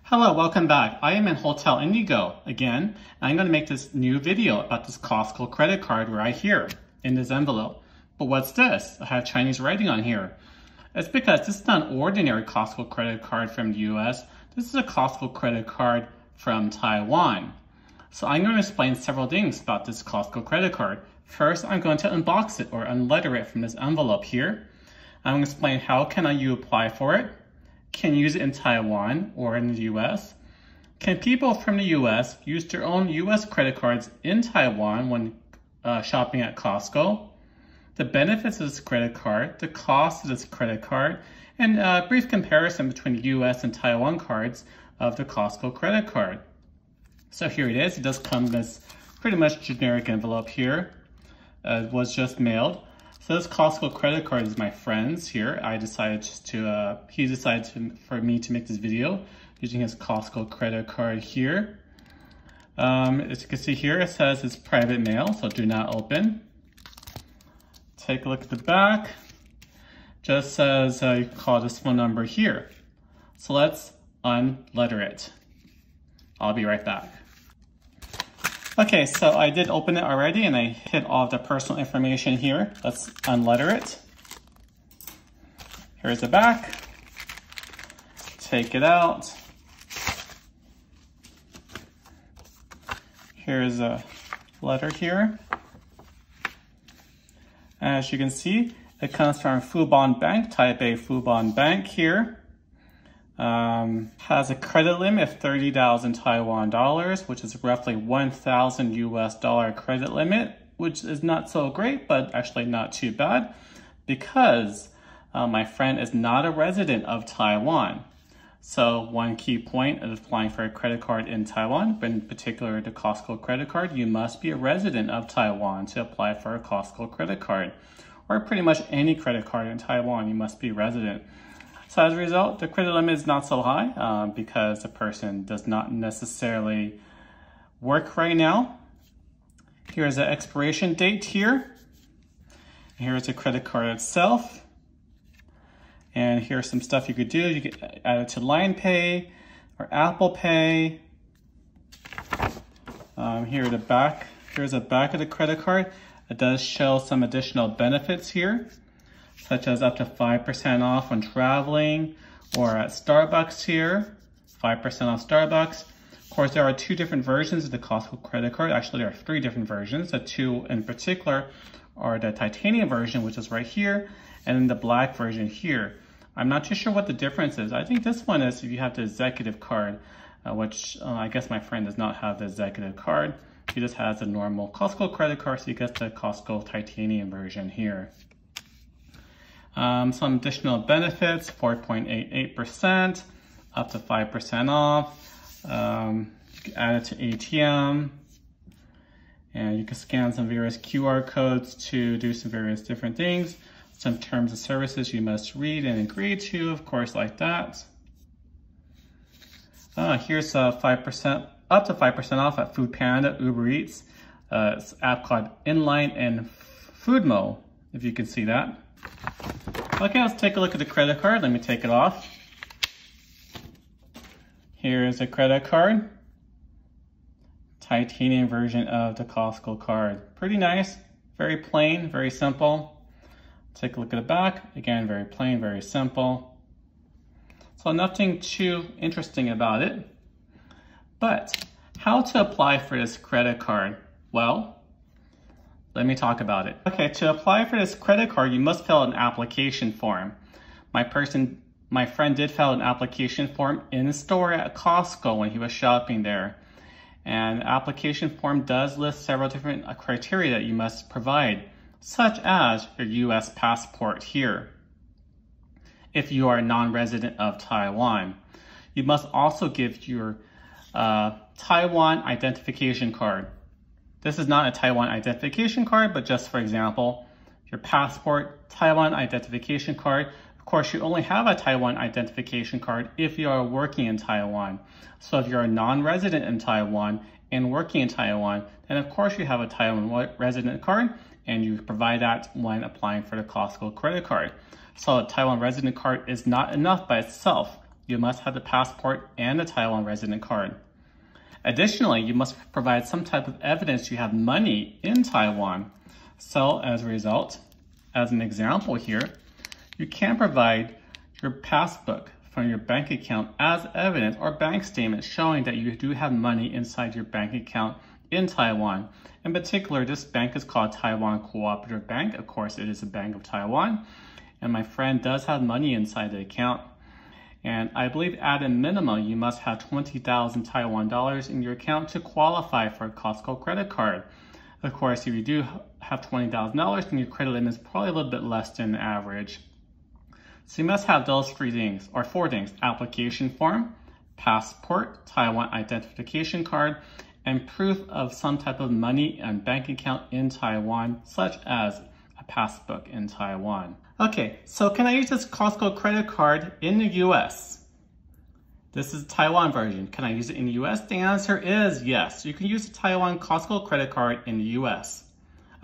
Hello, welcome back. I am in Hotel Indigo again, and I'm going to make this new video about this Costco credit card right here in this envelope. But what's this? I have Chinese writing on here. It's because this is not an ordinary Costco credit card from the US. This is a Costco credit card from Taiwan. So I'm going to explain several things about this Costco credit card. First, I'm going to unbox it or unletter it from this envelope here. I'm going to explain how can you apply for it. Can you use it in Taiwan or in the US? Can people from the US use their own US credit cards in Taiwan when shopping at Costco? The benefits of this credit card, the cost of this credit card, and a brief comparison between the US and Taiwan cards of the Costco credit card. So here it is. It does come in this pretty much generic envelope here. It was just mailed. So this Costco credit card is my friend's here. He decided for me to make this video using his Costco credit card here. As you can see here, it says it's private mail, so do not open. Take a look at the back. Just says you can call this phone number here. So let's unletter it. I'll be right back. Okay, so I did open it already and I hit all of the personal information here. Let's unletter it. Here's the back. Take it out. Here's a letter here. As you can see, it comes from Fubon Bank, Taipei Fubon Bank here. Has a credit limit of 30,000 Taiwan dollars, which is roughly 1,000 US dollar credit limit, which is not so great, but actually not too bad because my friend is not a resident of Taiwan. So one key point of applying for a credit card in Taiwan, but in particular the Costco credit card, you must be a resident of Taiwan to apply for a Costco credit card, or pretty much any credit card in Taiwan, you must be resident. So as a result, the credit limit is not so high because the person does not necessarily work right now. Here's the expiration date here. Here's the credit card itself. And here's some stuff you could do. You could add it to Line Pay or Apple Pay. Here's the back of the credit card. It does show some additional benefits here, such as up to 5% off when traveling or at Starbucks here, 5% off Starbucks. Of course, there are two different versions of the Costco credit card. Actually, there are three different versions. The two in particular are the titanium version, which is right here, and then the black version here. I'm not too sure what the difference is. I think this one is if you have the executive card, which I guess my friend does not have the executive card. He just has the normal Costco credit card, so he gets the Costco titanium version here. Some additional benefits, 4.88%, up to 5% off. You can add it to ATM, and you can scan some various QR codes to do some various different things. Some terms and services you must read and agree to, of course, like that. Here's 5%, up to 5% off at Food Panda, Uber Eats. It's an app called Inline and Foodmo, if you can see that. Okay, let's take a look at the credit card. Let me take it off. Here's the credit card. Titanium version of the Costco card. Pretty nice, very plain, very simple. Take a look at the back. Again, very plain, very simple. So nothing too interesting about it. But how to apply for this credit card? Well, let me talk about it. Okay, to apply for this credit card, you must fill out an application form. My friend did fill an application form in store at Costco when he was shopping there. And the application form does list several different criteria that you must provide, such as your US passport here, if you are a non-resident of Taiwan. You must also give your Taiwan identification card. This is not a Taiwan identification card, but just for example, your passport, Taiwan identification card. Of course, you only have a Taiwan identification card if you are working in Taiwan. So if you're a non-resident in Taiwan and working in Taiwan, then of course you have a Taiwan resident card, and you provide that when applying for the Costco credit card. So a Taiwan resident card is not enough by itself. You must have the passport and a Taiwan resident card. Additionally, you must provide some type of evidence you have money in Taiwan. So as a result, as an example here, you can provide your passbook from your bank account as evidence or bank statement showing that you do have money inside your bank account in Taiwan. In particular, this bank is called Taiwan Cooperative Bank. Of course, it is a Bank of Taiwan. And my friend does have money inside the account. And I believe at a minimum, you must have 20,000 Taiwan dollars in your account to qualify for a Costco credit card. Of course, if you do have $20,000, then your credit limit is probably a little bit less than average. So you must have those three things, or four things: application form, passport, Taiwan identification card, and proof of some type of money and bank account in Taiwan, such as a passbook in Taiwan. Okay, so can I use this Costco credit card in the US? This is the Taiwan version. Can I use it in the US? The answer is yes. You can use the Taiwan Costco credit card in the US.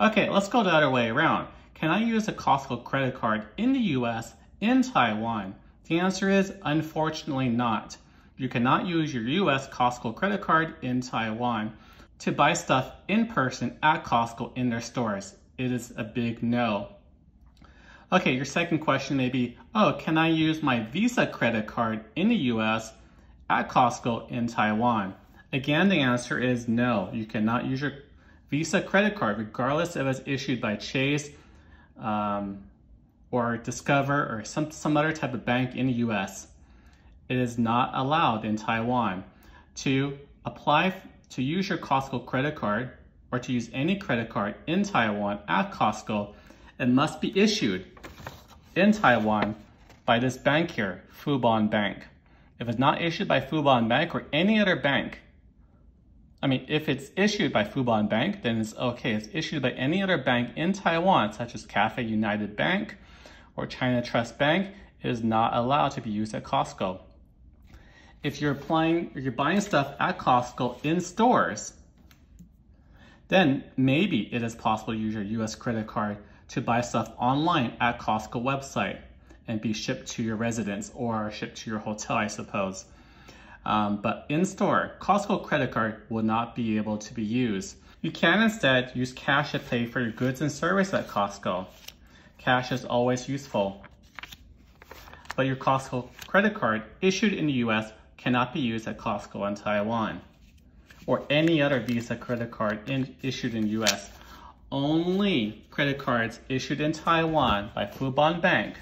Okay, let's go the other way around. Can I use a Costco credit card in the US in Taiwan? The answer is unfortunately not. You cannot use your US Costco credit card in Taiwan to buy stuff in person at Costco in their stores. It is a big no. Okay, your second question may be, oh, can I use my Visa credit card in the US at Costco in Taiwan? Again, the answer is no. You cannot use your Visa credit card, regardless if it's issued by Chase or Discover or some other type of bank in the US. It is not allowed in Taiwan. To apply to use your Costco credit card or to use any credit card in Taiwan at Costco, it must be issued in Taiwan by this bank here, Fubon Bank. If it's not issued by Fubon Bank or any other bank, if it's issued by Fubon Bank, then it's okay. It's issued by any other bank in Taiwan, such as Cathay United Bank or China Trust Bank, it is not allowed to be used at Costco. If you're buying stuff at Costco in stores, then maybe it is possible to use your US credit card to buy stuff online at Costco website and be shipped to your residence or shipped to your hotel, I suppose. But in store, Costco credit card will not be able to be used. You can instead use cash to pay for your goods and service at Costco. Cash is always useful. But your Costco credit card issued in the US cannot be used at Costco in Taiwan or any other Visa credit card issued in the US. Only credit cards issued in Taiwan by Fubon Bank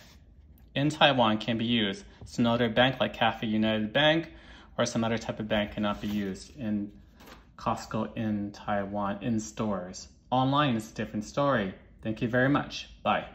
in Taiwan can be used. So no other bank like Cathay United Bank or some other type of bank cannot be used in Costco in Taiwan in stores. Online is a different story. Thank you very much. Bye.